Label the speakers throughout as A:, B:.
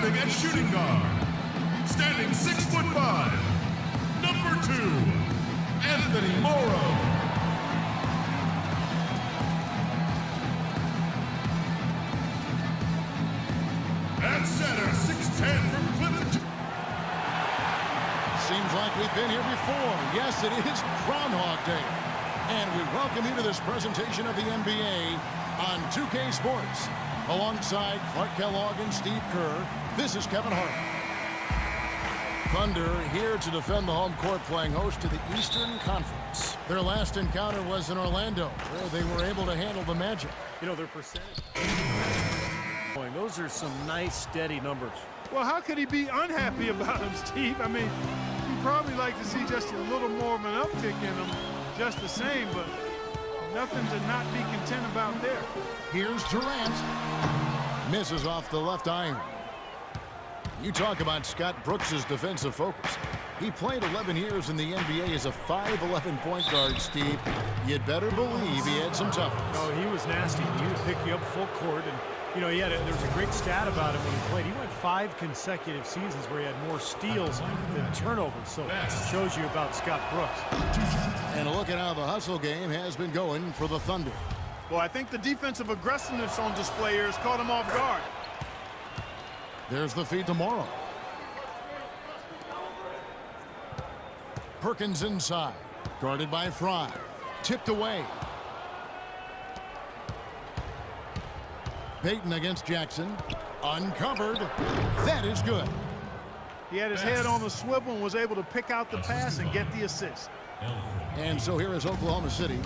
A: Starting at shooting guard, standing 6'5", number 2, Anthony Morrow. At center, 6'10" from Clinton.
B: Seems like we've been here before. Yes, it is Groundhog Day. And we welcome you to this presentation of the NBA on 2K Sports. Alongside Clark Kellogg and Steve Kerr, this is Kevin Hart. Thunder here to defend the home court, playing host to the Eastern Conference. Their last encounter was in Orlando, where they were able to handle the Magic.
C: You know, their percentage. Those are some nice, steady numbers.
D: Well, how could he be unhappy about them, Steve? I mean, he'd probably like to see just a little more of an uptick in them, just the same, but nothing to not be content about there.
B: Here's Durant. Misses off the left iron. You talk about Scott Brooks' defensive focus. He played 11 years in the NBA as a 5'11" point guard, Steve. You'd better believe he had some toughness.
C: Oh, he was nasty. He would pick you up full court, and you know, there was a great stat about him when he played. He went 5 consecutive seasons where he had more steals than turnovers. So it shows you about Scott Brooks.
B: And a look at how the hustle game has been going for the Thunder.
D: Well, I think the defensive aggressiveness on display here has caught him off guard.
B: There's the feed to Morrow. Perkins inside. Guarded by Fry. Tipped away. Payton against Jackson. Uncovered. That is good.
D: He had his head on the swivel and was able to pick out the pass and get the assist.
B: And so here is Oklahoma City.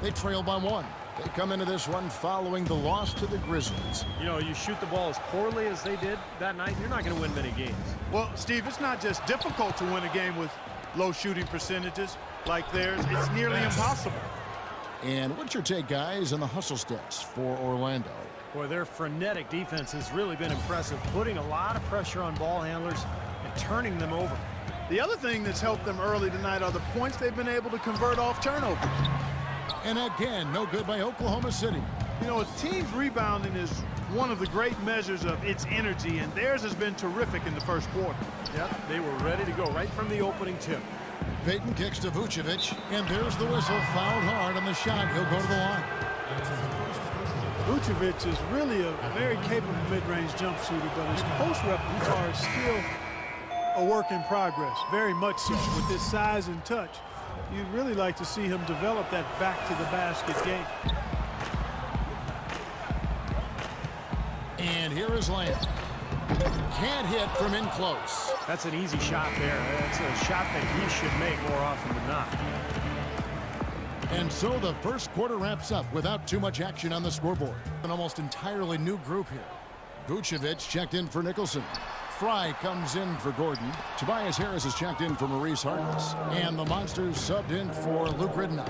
B: They trail by 1. They come into this one following the loss to the Grizzlies.
C: You know, you shoot the ball as poorly as they did that night, you're not going to win many games.
D: Well, Steve, it's not just difficult to win a game with low shooting percentages like theirs. It's nearly impossible.
B: And what's your take, guys, on the hustle stats for Orlando?
C: Boy, their frenetic defense has really been impressive, putting a lot of pressure on ball handlers and turning them over.
D: The other thing that's helped them early tonight are the points they've been able to convert off turnovers.
B: And again, no good by Oklahoma City.
D: You know, a team's rebounding is one of the great measures of its energy, and theirs has been terrific in the first quarter.
C: Yep, they were ready to go right from the opening tip.
B: Payton kicks to Vucevic, and there's the whistle. Fouled hard on the shot. He'll go to the line.
D: Vucevic is really a very capable mid-range jump shooter, but his post repertoire is still a work in progress, very much so. With his size and touch, you'd really like to see him develop that back-to-the-basket game.
B: And here is Lamb. Can't hit from in close.
C: That's an easy shot there. That's a shot that he should make more often than not.
B: And so the first quarter wraps up without too much action on the scoreboard. An almost entirely new group here. Vucevic checked in for Nicholson. Fry comes in for Gordon. Tobias Harris is checked in for Maurice Harkless. And the Monsters subbed in for Luke Ridenour.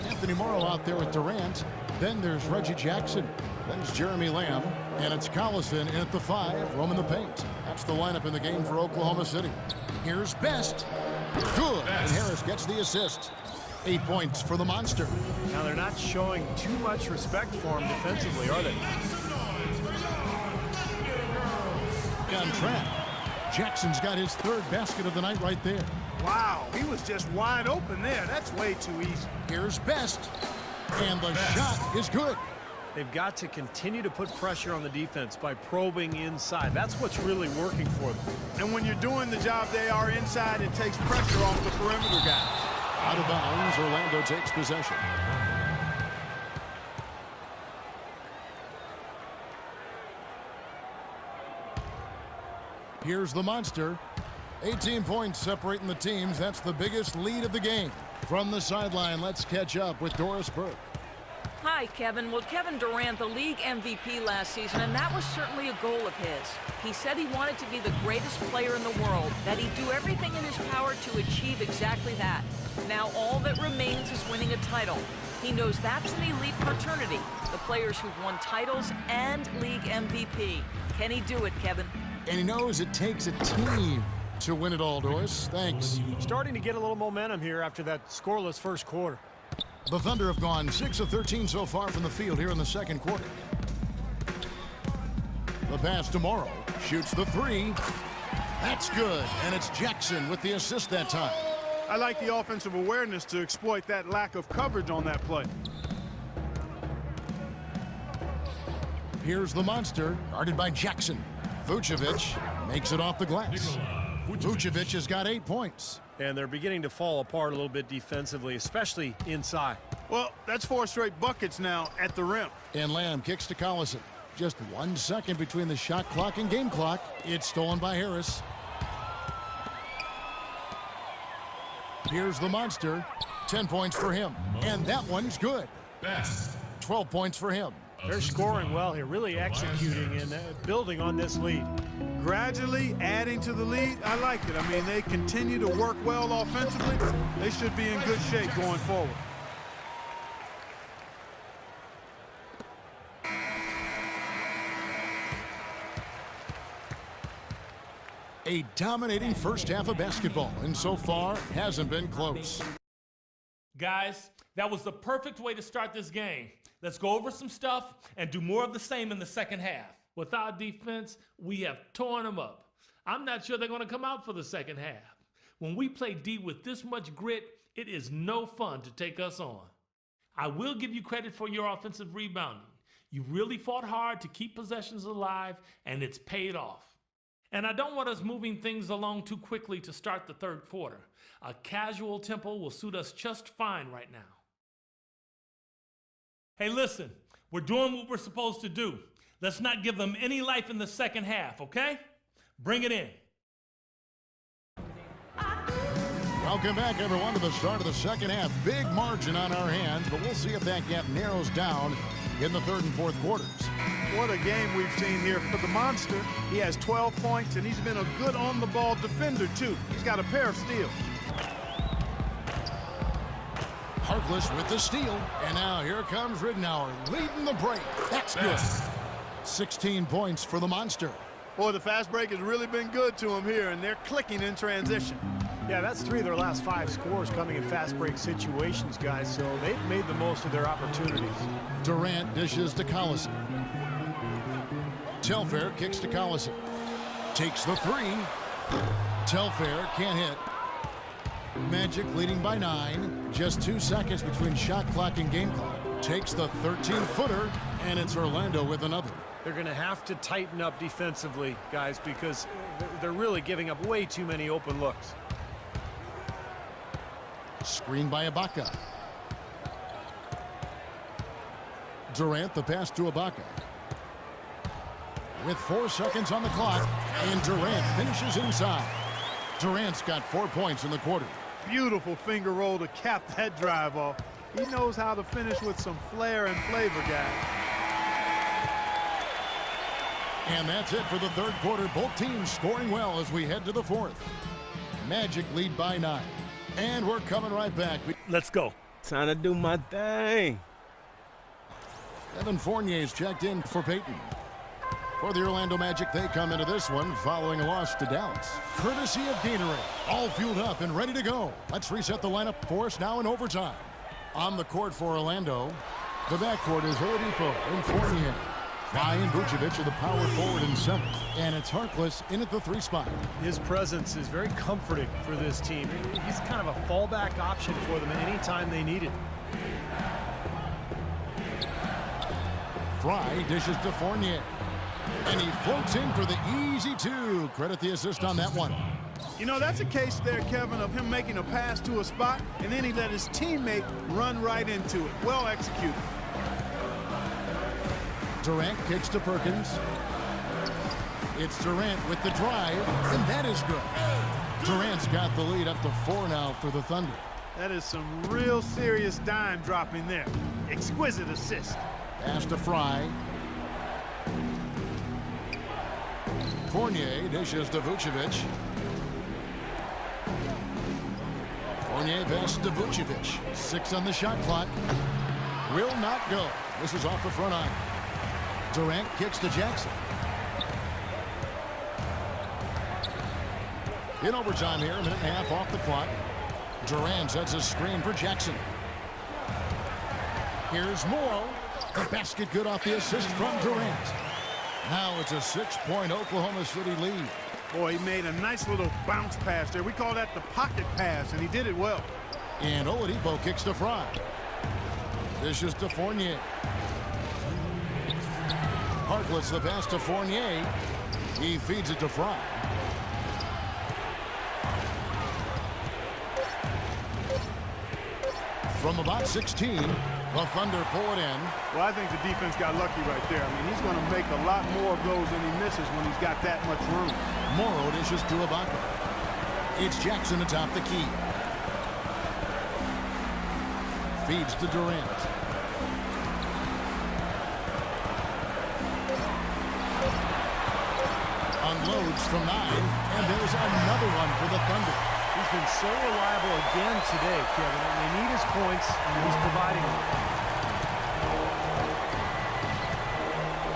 B: Anthony Morrow out there with Durant. Then there's Reggie Jackson. Then it's Jeremy Lamb. And it's Collison in at the 5, roaming the paint. That's the lineup in the game for Oklahoma City. Here's Best. Good. And Harris gets the assist. 8 points for the Monster.
C: Now they're not showing too much respect for him defensively, are they?
B: On track. Jackson's got his 3rd basket of the night right there.
D: Wow, he was just wide open there. That's way too easy.
B: Here's Best. And the shot is good.
C: They've got to continue to put pressure on the defense by probing inside. That's what's really working for them.
D: And when you're doing the job they are inside, it takes pressure off the perimeter guys.
B: Out of bounds, Orlando takes possession. Here's the Monster. 18 points separating the teams. That's the biggest lead of the game. From the sideline, let's catch up with Doris Burke.
E: Hi, Kevin. Well, Kevin Durant, the league MVP last season, and that was certainly a goal of his. He said he wanted to be the greatest player in the world, that he'd do everything in his power to achieve exactly that. Now all that remains is winning a title. He knows that's an elite fraternity, the players who've won titles and league MVP. Can he do it, Kevin?
B: And he knows it takes a team to win it all, Doris. Thanks.
C: Starting to get a little momentum here after that scoreless first quarter.
B: The Thunder have gone 6 of 13 so far from the field here in the second quarter. The pass to Morrow. Shoots the three. That's good. And it's Jackson with the assist that time.
D: I like the offensive awareness to exploit that lack of coverage on that play.
B: Here's the monster, guarded by Jackson. Vucevic makes it off the glass. Vucevic has got 8 points.
C: And they're beginning to fall apart a little bit defensively, especially inside.
D: Well, that's 4 straight buckets now at the rim.
B: And Lamb kicks to Collison. Just 1 second between the shot clock and game clock. It's stolen by Harris. Here's the monster. 10 points for him. And that one's good.
A: Best.
B: 12 points for him.
C: They're scoring well here, really executing and building on this lead.
D: Gradually adding to the lead, I like it. I mean, they continue to work well offensively. They should be in good shape going forward.
B: A dominating first half of basketball, and so far hasn't been close.
F: Guys, that was the perfect way to start this game. Let's go over some stuff and do more of the same in the second half. With our defense, we have torn them up. I'm not sure they're going to come out for the second half. When we play D with this much grit, it is no fun to take us on. I will give you credit for your offensive rebounding. You really fought hard to keep possessions alive, and it's paid off. And I don't want us moving things along too quickly to start the third quarter. A casual tempo will suit us just fine right now. Hey, listen, we're doing what we're supposed to do. Let's not give them any life in the second half, okay? Bring it in.
B: Welcome back, everyone, to the start of the second half. Big margin on our hands, but we'll see if that gap narrows down in the third and fourth quarters.
D: What a game we've seen here for the monster. He has 12 points, and he's been a good on-the-ball defender, too. He's got a pair of steals.
B: Harkless with the steal, and now here comes Ridnour leading the break. That's good. 16 points for the monster.
D: Boy, the fast break has really been good to him here, and they're clicking in transition.
C: Yeah, that's 3 of their last 5 scores coming in fast break situations, guys, so they've made the most of their opportunities.
B: Durant dishes to Collison. Telfair kicks to Collison. Takes the three. Telfair can't hit. Magic leading by 9. Just 2 seconds between shot clock and game clock. Takes the 13-footer, and it's Orlando with another.
C: They're going to have to tighten up defensively, guys, because they're really giving up way too many open looks.
B: Screen by Ibaka. Durant, the pass to Ibaka. With 4 seconds on the clock, and Durant finishes inside. Durant's got 4 points in the quarter.
D: Beautiful finger roll to cap that drive off. He knows how to finish with some flair and flavor, guys.
B: And that's it for the third quarter. Both teams scoring well as we head to the fourth. Magic lead by 9. And we're coming right back.
F: Let's go.
G: Time to do my thing.
B: Evan Fournier's checked in for Peyton. For the Orlando Magic, they come into this one following a loss to Dallas. Courtesy of Gatorade. All fueled up and ready to go. Let's reset the lineup for us now in overtime. On the court for Orlando, the backcourt is Oladipo and Fournier. Fly and Vucevic are the power forward and center. And it's Harkless in at the 3 spot.
C: His presence is very comforting for this team. He's kind of a fallback option for them anytime they need it.
B: Fry dishes to Fournier. And he floats in for the easy 2. Credit the assist on that one.
D: You know, that's a case there, Kevin, of him making a pass to a spot, and then he let his teammate run right into it. Well executed.
B: Durant kicks to Perkins. It's Durant with the drive, and that is good. Durant's got the lead up to 4 now for the Thunder.
D: That is some real serious dime dropping there. Exquisite assist.
B: Pass to Fry. Fournier dishes to Vucevic. Fournier passes to Vucevic. 6 on the shot clock. Will not go. This is off the front iron. Durant kicks to Jackson. In overtime here, a minute and a half off the clock. Durant sets a screen for Jackson. Here's Morrow. The basket good off the assist from Durant. Now it's a 6-point Oklahoma City lead.
D: Boy, he made a nice little bounce pass there. We call that the pocket pass, and he did it well.
B: And Oladipo kicks to Fry. This is to Fournier. Harkless the pass to Fournier. He feeds it to Fry. From about 16, the Thunder pull it in.
D: Well, I think the defense got lucky right there. I mean, he's going to make a lot more of those than he misses when he's got that much room.
B: Morrow dishes to Ibaka. It's Jackson atop the key. Feeds to Durant. Unloads from 9, and there's another one for the Thunder.
C: He's been so reliable again today, Kevin. And they need his points, and he's providing them.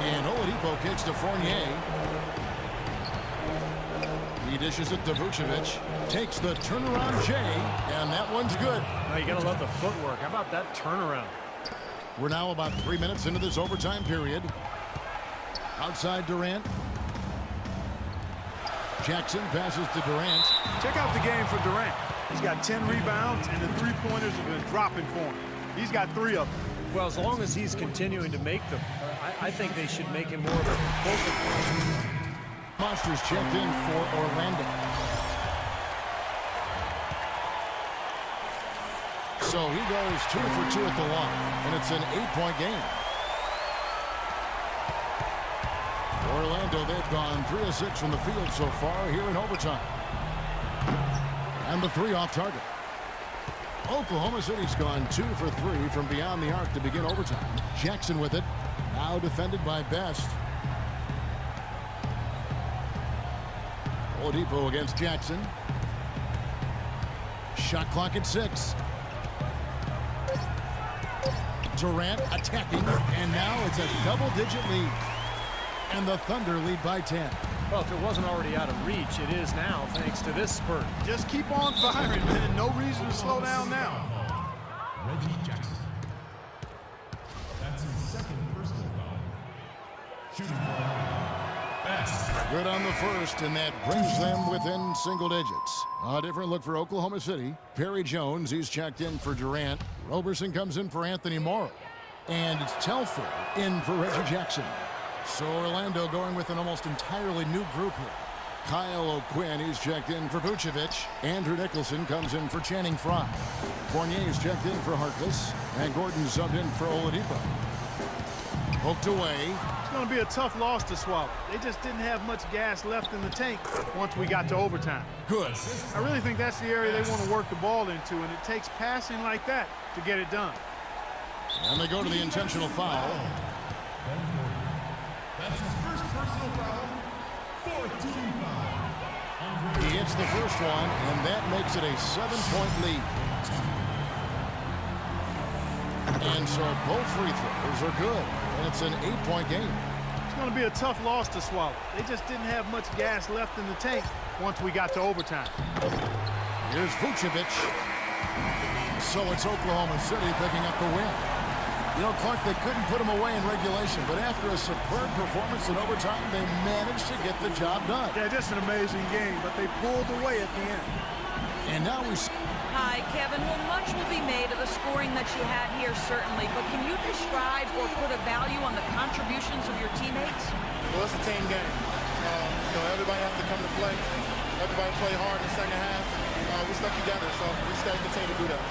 B: And Oladipo kicks to Fournier. He dishes it to Vucevic. Takes the turnaround J, and that one's good.
C: Now you got to love the footwork. How about that turnaround?
B: We're now about 3 minutes into this overtime period. Outside Durant. Jackson passes to Durant.
D: Check out the game for Durant. He's got 10 rebounds, and the three-pointers have been dropping for him. He's got 3 of them.
C: Well, as long as he's continuing to make them, I think they should make him more of a focal point.
B: Monsters checked in for Orlando. So he goes 2 for 2 at the line, and it's an 8-point game. Orlando, they've gone 3 of 6 from the field so far here in overtime. And the 3 off target. Oklahoma City's gone 2 for 3 from beyond the arc to begin overtime. Jackson with it. Now defended by Best. Oladipo against Jackson. Shot clock at 6. Durant attacking, and now it's a double-digit lead. And the Thunder lead by 10.
C: Well, if it wasn't already out of reach, it is now, thanks to this spurt.
D: Just keep on firing, man. No reason to slow down now.
A: Reggie Jackson. That's his second personal foul. Shooting for Best.
B: Good on the first, and that brings them within single digits. A different look for Oklahoma City. Perry Jones, he's checked in for Durant. Roberson comes in for Anthony Morrow. And it's Telfair in for Reggie Jackson. So Orlando going with an almost entirely new group here. Kyle O'Quinn, he's checked in for Vucevic. Andrew Nicholson comes in for Channing Frye. Fournier's checked in for Harkless. And Gordon subbed in for Oladipo. Poked away.
D: It's going to be a tough loss to swallow. They just didn't have much gas left in the tank once we got to overtime.
B: Good.
D: I really think that's the area they want to work the ball into, and it takes passing like that to get it done.
B: And they go to the intentional foul.
A: That's his first personal foul. 4th team foul.
B: He hits the first one, and that makes it a 7-point lead. And so both free throws are good, and it's an 8-point game.
D: It's going to be a tough loss to swallow. They just didn't have much gas left in the tank once we got to overtime.
B: Here's Vucevic. So it's Oklahoma City picking up the win. You know, Clark, they couldn't put him away in regulation, but after a superb performance in overtime, they managed to get the job done.
D: Yeah, just an amazing game, but they pulled away at the end.
B: And now we...
E: Hi, Kevin. Well, much will be made of the scoring that you had here, certainly, but can you describe or put a value on the contributions of your teammates?
H: Well, it's a team game. Everybody has to come to play. Everybody play hard in the second half. We stuck together, so we just got to continue to do that.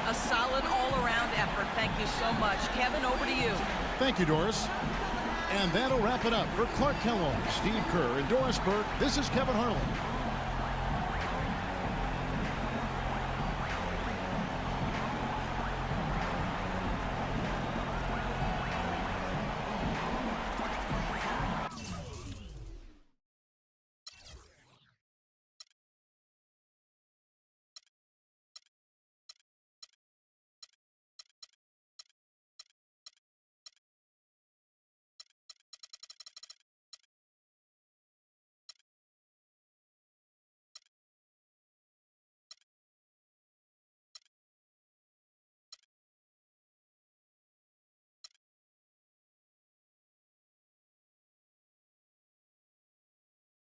E: A solid all-around effort. Thank you so much. Kevin, over to you.
B: Thank you, Doris. And that'll wrap it up for Clark Kellogg, Steve Kerr, and Doris Burke. This is Kevin Harlan.